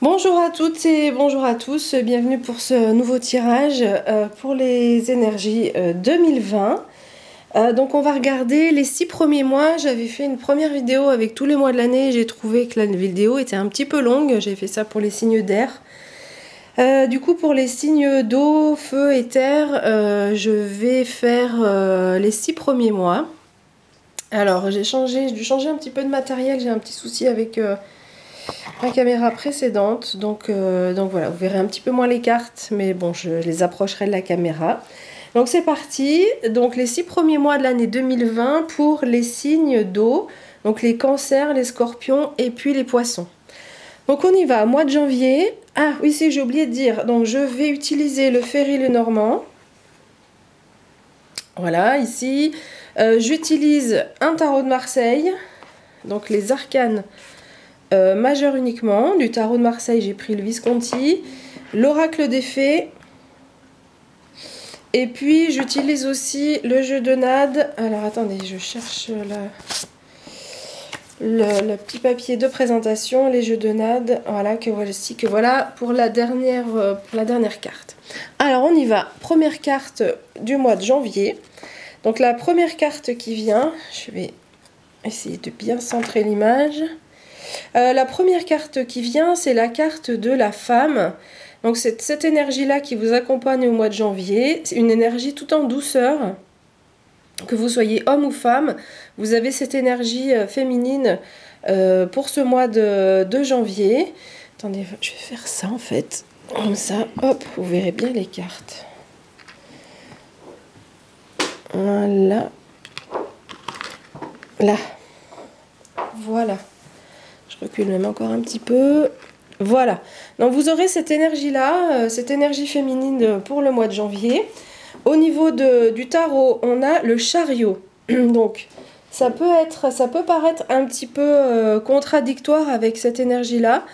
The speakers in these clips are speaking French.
Bonjour à toutes et bonjour à tous, bienvenue pour ce nouveau tirage pour les énergies 2020. Donc on va regarder les 6 premiers mois. J'avais fait une première vidéo avec tous les mois de l'année, j'ai trouvé que la vidéo était un petit peu longue, j'ai fait ça pour les signes d'air. Du coup pour les signes d'eau, feu et terre, je vais faire les 6 premiers mois. Alors j'ai dû changer un petit peu de matériel, j'ai un petit souci avec la caméra précédente, donc voilà, vous verrez un petit peu moins les cartes, mais bon, je les approcherai de la caméra. Donc c'est parti, donc les 6 premiers mois de l'année 2020 pour les signes d'eau, donc les cancers, les scorpions et puis les poissons. Donc on y va, mois de janvier. Ah oui, si j'ai oublié de dire, donc je vais utiliser le Ferry Lenormand. Voilà, ici, j'utilise un tarot de Marseille, donc les arcanes majeur uniquement. Du tarot de Marseille, j'ai pris le Visconti, l'oracle des fées. Et puis, j'utilise aussi le jeu de Nade. Alors, attendez, je cherche le petit papier de présentation, les jeux de Nade. Voilà, que voilà pour la dernière carte. Alors, on y va. Première carte du mois de janvier. Donc, la première carte qui vient, je vais essayer de bien centrer l'image. La première carte qui vient, c'est la carte de la femme. Donc c'est cette énergie-là qui vous accompagne au mois de janvier. C'est une énergie tout en douceur. Que vous soyez homme ou femme, vous avez cette énergie féminine pour ce mois de janvier. Attendez, je vais faire ça en fait. Comme ça, hop, vous verrez bien les cartes. Voilà. Là. Voilà. Je recule même encore un petit peu. Voilà. Donc vous aurez cette énergie-là, cette énergie féminine pour le mois de janvier. Au niveau du tarot, on a le chariot. Donc ça peut paraître un petit peu contradictoire avec cette énergie-là.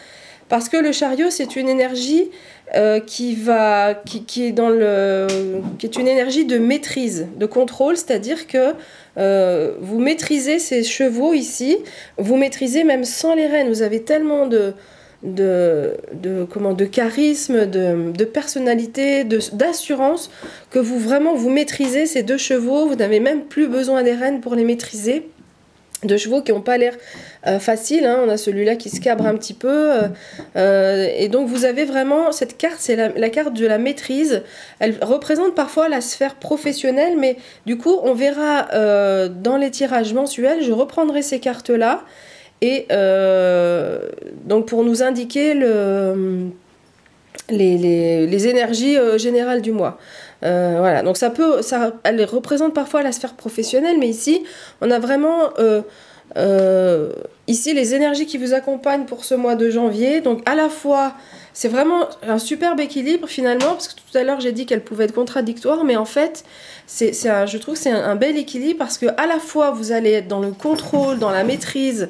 Parce que le chariot, c'est une énergie qui est une énergie de maîtrise, de contrôle, c'est-à-dire que vous maîtrisez ces chevaux ici, vous maîtrisez même sans les rênes, vous avez tellement de charisme, de personnalité, d'assurance, que vous maîtrisez ces deux chevaux, vous n'avez même plus besoin des rênes pour les maîtriser. De chevaux qui n'ont pas l'air faciles, hein. On a celui-là qui se cabre un petit peu, et donc vous avez vraiment cette carte, c'est la carte de la maîtrise. Elle représente parfois la sphère professionnelle, mais du coup on verra dans les tirages mensuels, je reprendrai ces cartes-là, et donc pour nous indiquer les énergies générales du mois. Voilà, donc elle représente parfois la sphère professionnelle, mais ici, on a vraiment ici les énergies qui vous accompagnent pour ce mois de janvier. Donc à la fois, c'est vraiment un superbe équilibre finalement, parce que tout à l'heure j'ai dit qu'elle pouvait être contradictoire, mais en fait, je trouve que c'est un bel équilibre, parce que à la fois vous allez être dans le contrôle, dans la maîtrise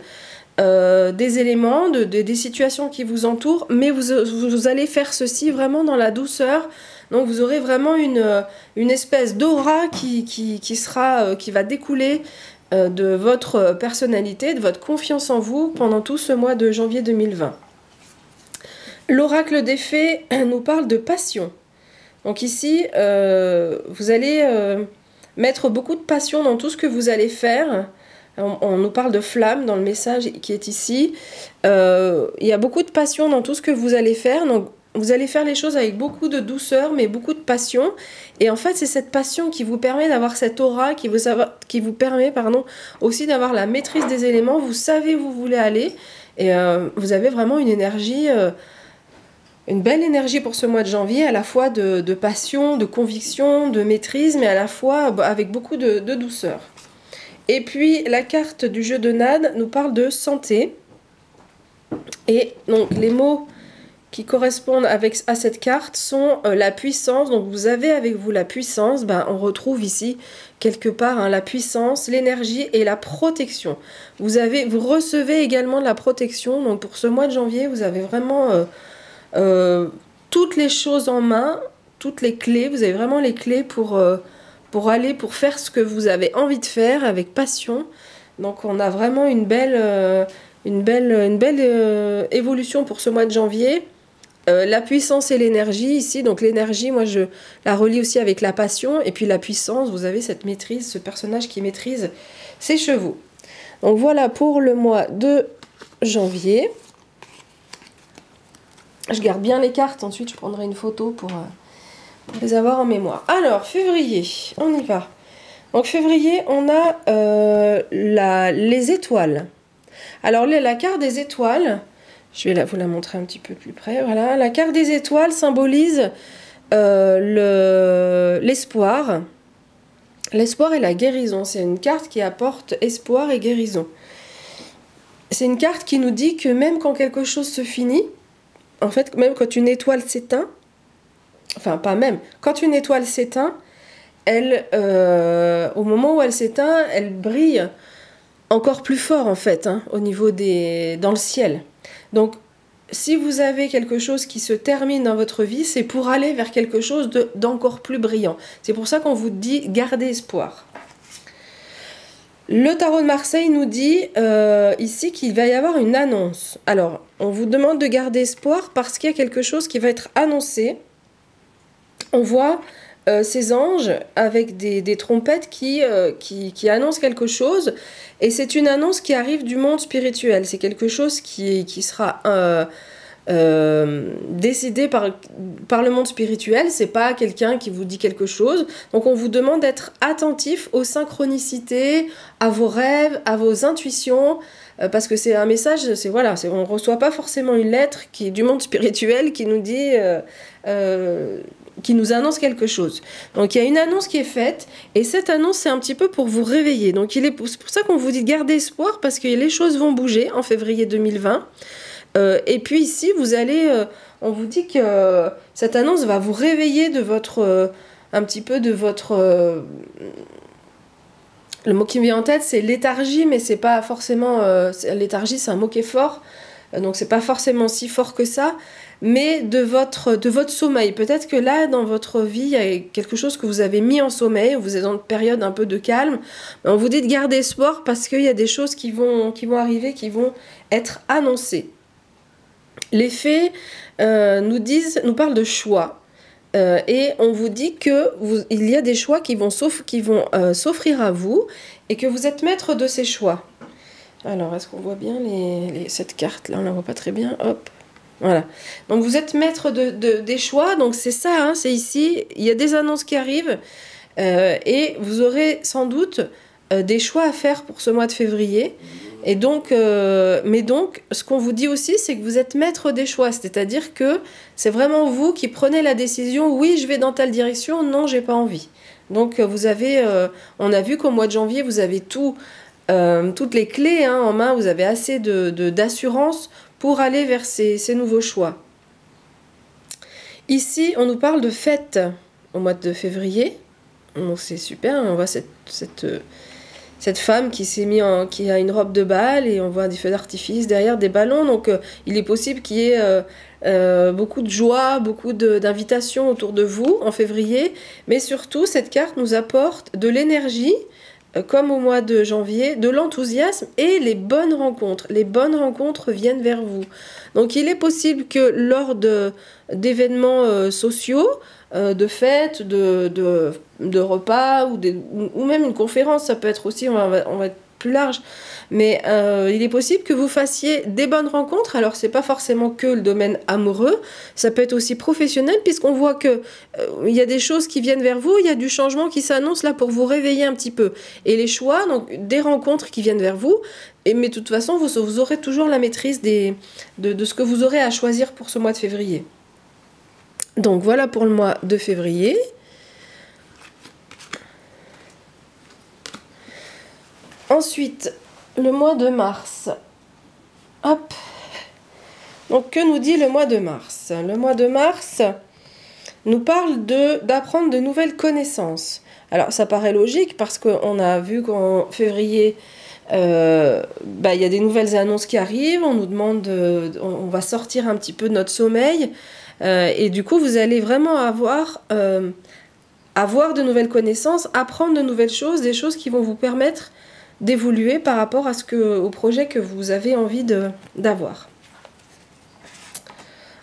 des éléments, des situations qui vous entourent, mais vous allez faire ceci vraiment dans la douceur. Donc vous aurez vraiment une espèce d'aura qui va découler de votre personnalité, de votre confiance en vous pendant tout ce mois de janvier 2020. L'oracle des fées nous parle de passion. Donc ici, vous allez mettre beaucoup de passion dans tout ce que vous allez faire. On nous parle de flamme dans le message qui est ici. Il y a beaucoup de passion dans tout ce que vous allez faire. Donc vous allez faire les choses avec beaucoup de douceur, mais beaucoup de passion. Et en fait, c'est cette passion qui vous permet d'avoir cette aura, qui vous permet aussi d'avoir la maîtrise des éléments. Vous savez où vous voulez aller. Et vous avez vraiment une énergie, une belle énergie pour ce mois de janvier, à la fois de passion, de conviction, de maîtrise, mais à la fois avec beaucoup de douceur. Et puis, la carte du jeu de Nade nous parle de santé. Et donc, les mots qui correspondent à cette carte sont la puissance. Donc vous avez avec vous la puissance, on retrouve ici quelque part la puissance, l'énergie et la protection. Vous recevez également de la protection. Donc pour ce mois de janvier, vous avez vraiment toutes les choses en main, toutes les clés. Vous avez vraiment les clés pour faire ce que vous avez envie de faire avec passion. Donc on a vraiment une belle une belle évolution pour ce mois de janvier. La puissance et l'énergie ici, donc l'énergie, moi je la relie aussi avec la passion, et puis la puissance, vous avez cette maîtrise, ce personnage qui maîtrise ses chevaux. Donc voilà pour le mois de janvier. Je garde bien les cartes, ensuite je prendrai une photo pour les avoir en mémoire. Alors, février, on y va. Donc février, on a les étoiles. Alors la carte des étoiles... Je vais vous la montrer un petit peu plus près. Voilà, la carte des étoiles symbolise l'espoir. L'espoir et la guérison. C'est une carte qui apporte espoir et guérison. C'est une carte qui nous dit que même quand quelque chose se finit, en fait, même quand une étoile s'éteint, enfin pas même, quand une étoile s'éteint, elle, au moment où elle s'éteint, elle brille encore plus fort en fait, hein, au niveau dans le ciel. Donc, si vous avez quelque chose qui se termine dans votre vie, c'est pour aller vers quelque chose d'encore plus brillant. C'est pour ça qu'on vous dit gardez espoir. Le tarot de Marseille nous dit ici qu'il va y avoir une annonce. Alors, on vous demande de garder espoir parce qu'il y a quelque chose qui va être annoncé. On voit ces anges avec des trompettes qui annoncent quelque chose. Et c'est une annonce qui arrive du monde spirituel. C'est quelque chose qui sera décidé par le monde spirituel. C'est pas quelqu'un qui vous dit quelque chose. Donc on vous demande d'être attentif aux synchronicités, à vos rêves, à vos intuitions. Parce que c'est un message, on ne reçoit pas forcément une lettre qui est du monde spirituel qui nous dit... qui nous annonce quelque chose. Donc il y a une annonce qui est faite, et cette annonce c'est un petit peu pour vous réveiller. Donc c'est pour ça qu'on vous dit de garder espoir, parce que les choses vont bouger en février 2020. Et puis ici vous allez, on vous dit que cette annonce va vous réveiller de votre, un petit peu de votre... le mot qui me vient en tête c'est léthargie, mais c'est pas forcément... léthargie c'est un mot qui est fort, donc c'est pas forcément si fort que ça, mais de votre sommeil. Peut-être que là, dans votre vie, il y a quelque chose que vous avez mis en sommeil, vous êtes dans une période un peu de calme. On vous dit de garder espoir parce qu'il y a des choses qui vont arriver, qui vont être annoncées. Les fées nous parlent de choix. Et on vous dit qu'il y a des choix qui vont s'offrir à vous et que vous êtes maître de ces choix. Alors, est-ce qu'on voit bien cette carte-là? On ne la voit pas très bien. Hop. Voilà. Donc vous êtes maître des choix, donc c'est ça, hein, c'est ici, il y a des annonces qui arrivent et vous aurez sans doute des choix à faire pour ce mois de février. Et donc, mais donc, ce qu'on vous dit aussi, c'est que vous êtes maître des choix, c'est-à-dire que c'est vraiment vous qui prenez la décision, oui, je vais dans telle direction, non, j'ai pas envie. Donc vous avez, on a vu qu'au mois de janvier, vous avez toutes les clés hein, en main, vous avez assez d'assurance pour aller vers ces nouveaux choix. Ici, on nous parle de fête au mois de février. Donc c'est super, on voit cette femme qui qui a une robe de bal et on voit des feux d'artifice derrière, des ballons. Donc il est possible qu'il y ait beaucoup de joie, beaucoup d'invitations autour de vous en février. Mais surtout, cette carte nous apporte de l'énergie, comme au mois de janvier, de l'enthousiasme et les bonnes rencontres. Les bonnes rencontres viennent vers vous. Donc il est possible que lors d'événements sociaux, de fêtes, de repas ou même une conférence, ça peut être aussi, on va être plus large, mais il est possible que vous fassiez des bonnes rencontres. Alors c'est pas forcément que le domaine amoureux, ça peut être aussi professionnel, puisqu'on voit que il y a des choses qui viennent vers vous, il y a du changement qui s'annonce là pour vous réveiller un petit peu. Et les choix, donc des rencontres qui viennent vers vous, mais de toute façon vous aurez toujours la maîtrise de ce que vous aurez à choisir pour ce mois de février. Donc voilà pour le mois de février. Ensuite, le mois de mars. Hop. Donc, que nous dit le mois de mars? Le mois de mars nous parle d'apprendre de nouvelles connaissances. Alors, ça paraît logique parce qu'on a vu qu'en février, il y a des nouvelles annonces qui arrivent. On nous demande, on va sortir un petit peu de notre sommeil. Et du coup, vous allez vraiment avoir de nouvelles connaissances, apprendre de nouvelles choses, des choses qui vont vous permettre d'évoluer par rapport à au projet que vous avez envie d'avoir.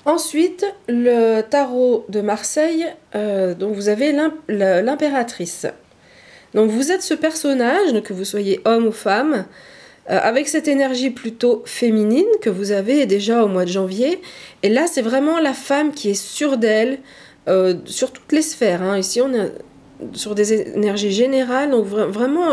Ensuite, le tarot de Marseille, donc vous avez l'impératrice. Donc vous êtes ce personnage, que vous soyez homme ou femme, avec cette énergie plutôt féminine que vous avez déjà au mois de janvier. Et là, c'est vraiment la femme qui est sûre d'elle, sur toutes les sphères. Hein. Ici, on est sur des énergies générales, donc vraiment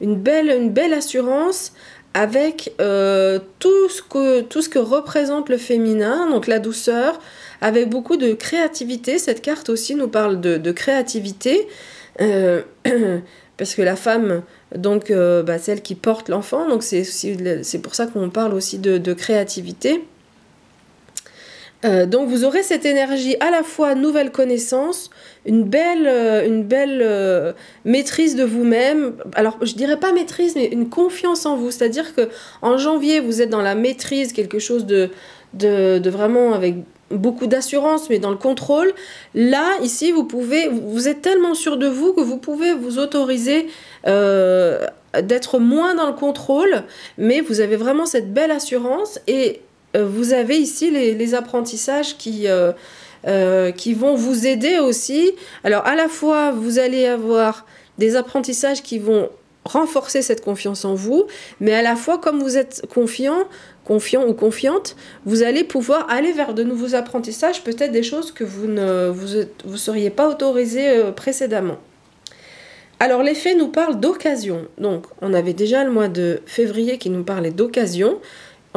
une belle assurance avec tout ce que représente le féminin, donc la douceur, avec beaucoup de créativité. Cette carte aussi nous parle de créativité, parce que la femme, donc celle qui porte l'enfant, donc c'est pour ça qu'on parle aussi de créativité. Donc vous aurez cette énergie à la fois nouvelle connaissance, une belle maîtrise de vous-même. Alors je dirais pas maîtrise, mais une confiance en vous. C'est-à-dire que en janvier vous êtes dans la maîtrise, quelque chose de vraiment avec beaucoup d'assurance, mais dans le contrôle. Là, ici, vous êtes tellement sûr de vous que vous pouvez vous autoriser d'être moins dans le contrôle, mais vous avez vraiment cette belle assurance et vous avez ici les apprentissages qui vont vous aider aussi. Alors, à la fois, vous allez avoir des apprentissages qui vont renforcer cette confiance en vous, mais à la fois, comme vous êtes confiant ou confiante, vous allez pouvoir aller vers de nouveaux apprentissages, peut-être des choses que vous ne seriez pas autorisé précédemment. Alors, les faits nous parlent d'occasion. Donc, on avait déjà le mois de février qui nous parlait d'occasion.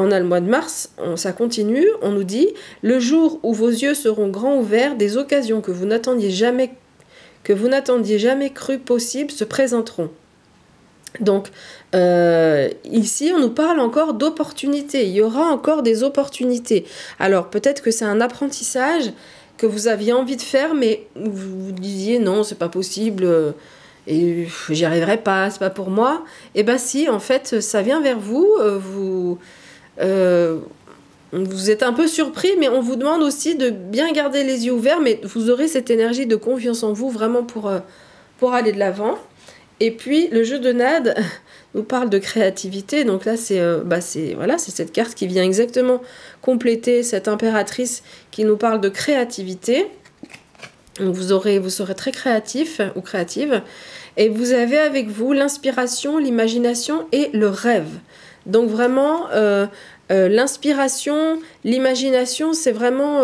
On a le mois de mars, ça continue, on nous dit « Le jour où vos yeux seront grands ouverts, des occasions que vous n'attendiez jamais cru possibles se présenteront. » Donc, ici, on nous parle encore d'opportunités. Il y aura encore des opportunités. Alors, peut-être que c'est un apprentissage que vous aviez envie de faire, mais vous disiez « Non, c'est pas possible, et j'y arriverai pas, c'est pas pour moi. » Et bien si, en fait, ça vient vers vous, vous êtes un peu surpris, mais on vous demande aussi de bien garder les yeux ouverts, mais vous aurez cette énergie de confiance en vous vraiment pour aller de l'avant. Et puis le jeu de Nade nous parle de créativité, donc là c'est cette carte qui vient exactement compléter cette impératrice qui nous parle de créativité. Donc vous serez très créatif ou créative, et vous avez avec vous l'inspiration, l'imagination et le rêve. Donc vraiment, l'inspiration, l'imagination, c'est vraiment...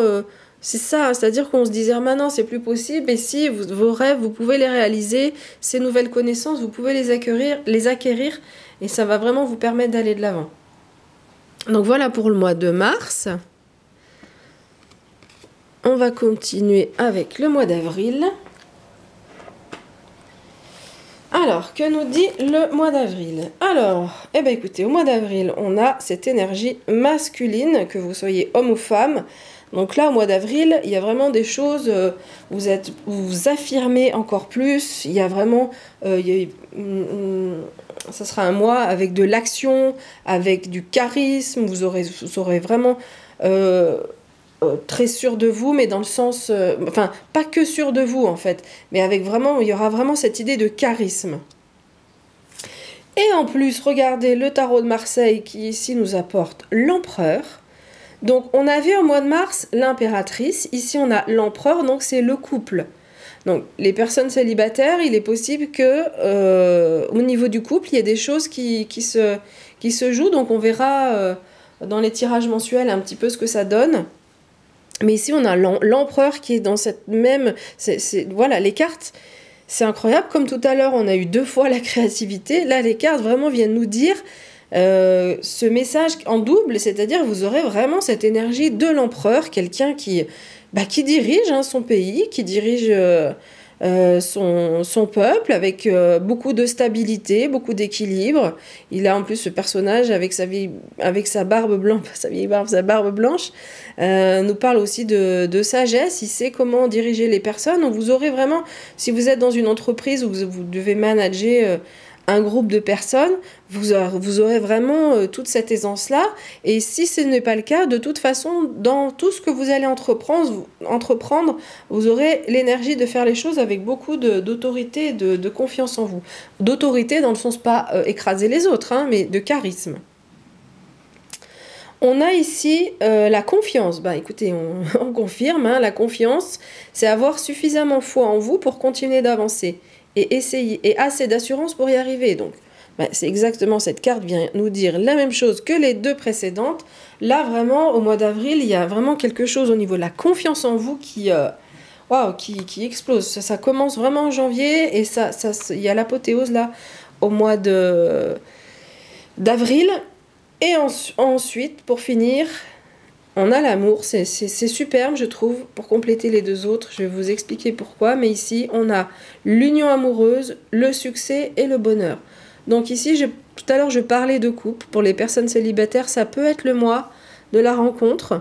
c'est ça, c'est-à-dire qu'on se disait « Maintenant, c'est plus possible », et si vos rêves, vous pouvez les réaliser, ces nouvelles connaissances, vous pouvez les acquérir, et ça va vraiment vous permettre d'aller de l'avant. Donc voilà pour le mois de mars. On va continuer avec le mois d'avril. Alors, que nous dit le mois d'avril? Alors, écoutez, au mois d'avril, on a cette énergie masculine, que vous soyez homme ou femme. Donc là, au mois d'avril, il y a vraiment des choses, vous vous affirmez encore plus. Il y a vraiment, ça sera un mois avec de l'action, avec du charisme. Vous serez vraiment très sûr de vous, mais dans le sens, enfin, pas que sûr de vous en fait, mais il y aura vraiment cette idée de charisme. Et en plus, regardez le tarot de Marseille qui ici nous apporte l'empereur. Donc on avait au mois de mars l'impératrice, ici on a l'empereur, donc c'est le couple. Donc les personnes célibataires, il est possible que au niveau du couple, il y ait des choses qui se jouent, donc on verra dans les tirages mensuels un petit peu ce que ça donne. Mais ici, on a l'empereur qui est dans cette même... Voilà, les cartes, c'est incroyable. Comme tout à l'heure, on a eu 2 fois la créativité. Là, les cartes vraiment viennent nous dire ce message en double, c'est-à-dire vous aurez vraiment cette énergie de l'empereur, quelqu'un qui dirige son pays, qui dirige son peuple avec beaucoup de stabilité, beaucoup d'équilibre. Il a en plus ce personnage avec sa barbe blanche, sa barbe blanche, nous parle aussi de sagesse. Il sait comment diriger les personnes. Donc vous aurez vraiment, si vous êtes dans une entreprise où vous devez manager un groupe de personnes, vous aurez vraiment toute cette aisance-là. Et si ce n'est pas le cas, de toute façon, dans tout ce que vous allez entreprendre, vous aurez l'énergie de faire les choses avec beaucoup d'autorité et de confiance en vous. D'autorité dans le sens pas écraser les autres, hein, mais de charisme. On a ici la confiance. Bah, écoutez, on confirme, hein, la confiance, c'est avoir suffisamment foi en vous pour continuer d'avancer et essayer, et assez d'assurance pour y arriver. Donc, bah, c'est exactement, cette carte vient nous dire la même chose que les deux précédentes. Là, vraiment, au mois d'avril, il y a vraiment quelque chose au niveau de la confiance en vous qui explose. Ça commence vraiment en janvier et il y a l'apothéose là au mois d'avril. Et ensuite, pour finir, on a l'amour. C'est superbe, je trouve, pour compléter les deux autres. Je vais vous expliquer pourquoi. Mais ici, on a l'union amoureuse, le succès et le bonheur. Donc ici, tout à l'heure, je parlais de couple. Pour les personnes célibataires, ça peut être le mois de la rencontre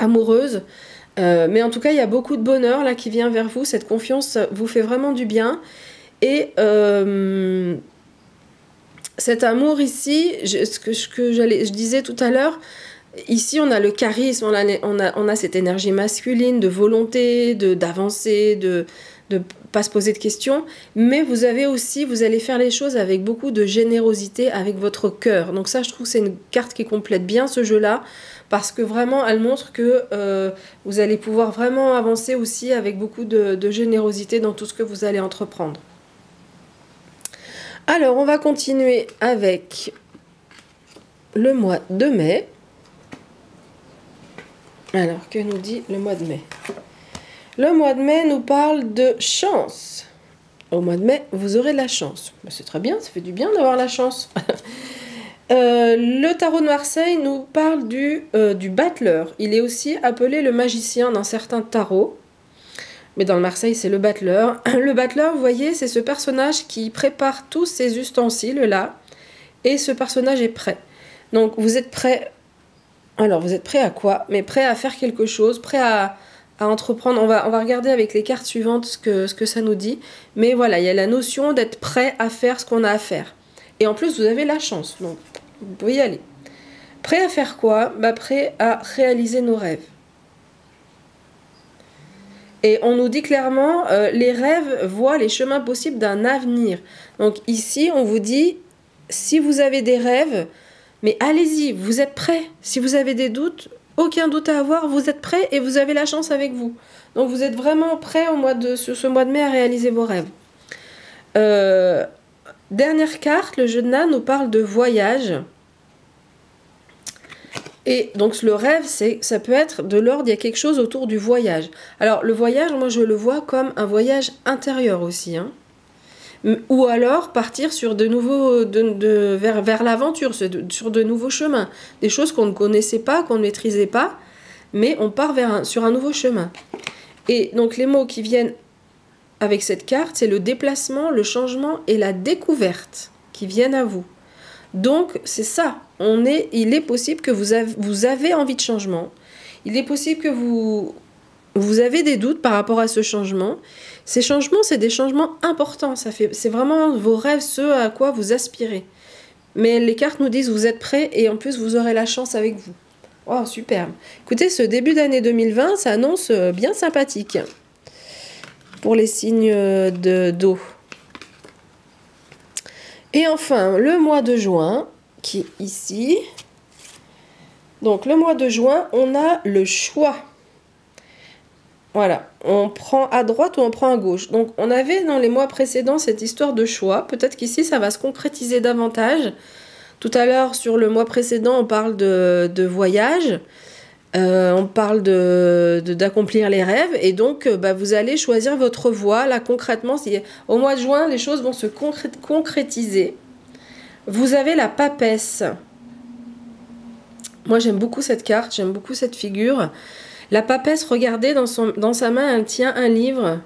amoureuse. Mais en tout cas, il y a beaucoup de bonheur là qui vient vers vous. Cette confiance vous fait vraiment du bien. Et cet amour ici, ce que je disais tout à l'heure, ici on a le charisme, on a cette énergie masculine de volonté, d'avancer, de pas se poser de questions, mais vous allez faire les choses avec beaucoup de générosité, avec votre cœur. Donc ça, je trouve que c'est une carte qui complète bien ce jeu-là, parce que vraiment, elle montre que vous allez pouvoir vraiment avancer aussi avec beaucoup de générosité dans tout ce que vous allez entreprendre. Alors, on va continuer avec le mois de mai. Alors, que nous dit le mois de mai? Le mois de mai nous parle de chance. Au mois de mai, vous aurez de la chance. C'est très bien, ça fait du bien d'avoir la chance. Le tarot de Marseille nous parle du battleur. Il est aussi appelé le magicien dans certains tarots. Mais dans le Marseille, c'est le battleur. Le battleur, vous voyez, c'est ce personnage qui prépare tous ces ustensiles-là. Et ce personnage est prêt. Donc, vous êtes prêt. Alors, vous êtes prêt à quoi? Mais prêt à faire quelque chose, prêt à entreprendre. On va regarder avec les cartes suivantes ce que ça nous dit. Mais voilà, il y a la notion d'être prêt à faire ce qu'on a à faire. Et en plus, vous avez la chance. Donc, vous pouvez y aller. Prêt à faire quoi? Bah, prêt à réaliser nos rêves. Et on nous dit clairement, les rêves voient les chemins possibles d'un avenir. Donc ici, on vous dit, si vous avez des rêves, mais allez-y, vous êtes prêts. Si vous avez des doutes, aucun doute à avoir, vous êtes prêts et vous avez la chance avec vous. Donc vous êtes vraiment prêts sur ce mois de mai à réaliser vos rêves. Dernière carte, le jeu de Nan nous parle de voyage. Et donc le rêve, ça peut être de l'ordre, il y a quelque chose autour du voyage. Alors le voyage, moi je le vois comme un voyage intérieur aussi. Hein. Ou alors partir sur de nouveaux, vers l'aventure, sur de nouveaux chemins. Des choses qu'on ne connaissait pas, qu'on ne maîtrisait pas, mais on part sur un nouveau chemin. Et donc les mots qui viennent avec cette carte, c'est le déplacement, le changement et la découverte qui viennent à vous. Donc, c'est ça. Il est possible que vous avez envie de changement. Il est possible que vous avez des doutes par rapport à ce changement. Ces changements, c'est des changements importants. C'est vraiment vos rêves, ce à quoi vous aspirez. Mais les cartes nous disent vous êtes prêts et en plus, vous aurez la chance avec vous. Oh, superbe. Écoutez, ce début d'année 2020, ça annonce bien sympathique pour les signes d'eau. Et enfin, le mois de juin, qui est ici. Donc, le mois de juin, on a le choix. Voilà, on prend à droite ou on prend à gauche. Donc, on avait dans les mois précédents cette histoire de choix. Peut-être qu'ici, ça va se concrétiser davantage. Tout à l'heure, sur le mois précédent, on parle de voyage. On parle d'accomplir les rêves. Et donc, vous allez choisir votre voie. Là, concrètement, au mois de juin, les choses vont se concrétiser. Vous avez la papesse. Moi, j'aime beaucoup cette carte, j'aime beaucoup cette figure. La papesse, regardez, dans sa main, elle tient un livre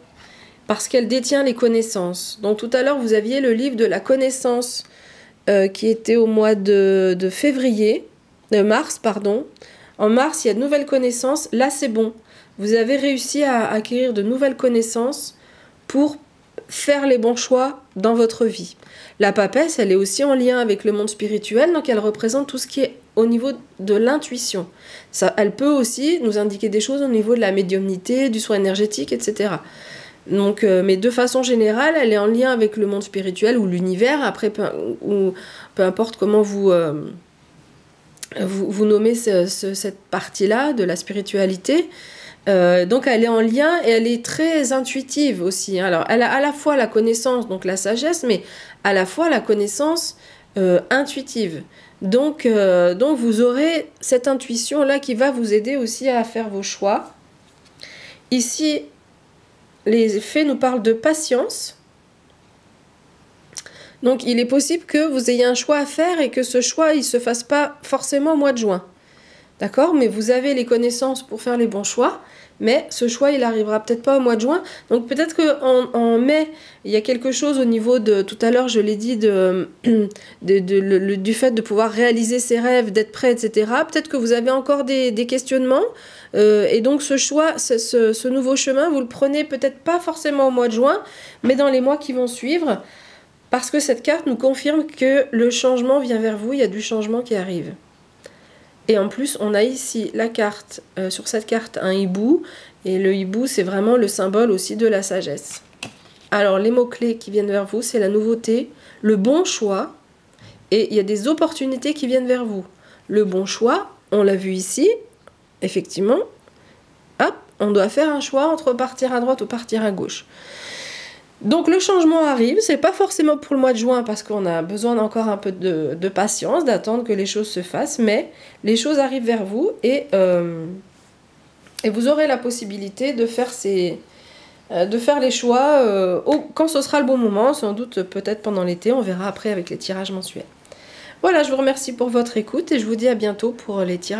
parce qu'elle détient les connaissances. Donc, tout à l'heure, vous aviez le livre de la connaissance qui était au mois de mars, pardon. En mars, il y a de nouvelles connaissances. Là, c'est bon. Vous avez réussi à acquérir de nouvelles connaissances pour faire les bons choix dans votre vie. La papesse, elle est aussi en lien avec le monde spirituel, donc elle représente tout ce qui est au niveau de l'intuition. Elle peut aussi nous indiquer des choses au niveau de la médiumnité, du soin énergétique, etc. Donc, mais de façon générale, elle est en lien avec le monde spirituel ou l'univers, après, peu importe comment vous nommez cette partie-là de la spiritualité. Donc elle est en lien et elle est très intuitive aussi. Alors elle a à la fois la connaissance, donc la sagesse, mais à la fois la connaissance intuitive. Donc vous aurez cette intuition-là qui va vous aider aussi à faire vos choix. Ici, les fées nous parlent de patience. Donc il est possible que vous ayez un choix à faire et que ce choix il se fasse pas forcément au mois de juin. D'accord? Mais vous avez les connaissances pour faire les bons choix. Mais ce choix, il arrivera peut-être pas au mois de juin. Donc peut-être qu'en mai, il y a quelque chose au niveau de, tout à l'heure je l'ai dit, du fait de pouvoir réaliser ses rêves, d'être prêt, etc. Peut-être que vous avez encore des questionnements. Et donc ce choix, ce nouveau chemin, vous le prenez peut-être pas forcément au mois de juin, mais dans les mois qui vont suivre. Parce que cette carte nous confirme que le changement vient vers vous, il y a du changement qui arrive. Et en plus, on a ici la carte, sur cette carte, un hibou. Et le hibou, c'est vraiment le symbole aussi de la sagesse. Alors, les mots-clés qui viennent vers vous, c'est la nouveauté, le bon choix. Et il y a des opportunités qui viennent vers vous. Le bon choix, on l'a vu ici, effectivement. Hop, on doit faire un choix entre partir à droite ou partir à gauche. Donc le changement arrive, c'est pas forcément pour le mois de juin parce qu'on a besoin encore un peu de patience, d'attendre que les choses se fassent, mais les choses arrivent vers vous et vous aurez la possibilité de faire les choix quand ce sera le bon moment, sans doute peut-être pendant l'été, on verra après avec les tirages mensuels. Voilà, je vous remercie pour votre écoute et je vous dis à bientôt pour les tirages.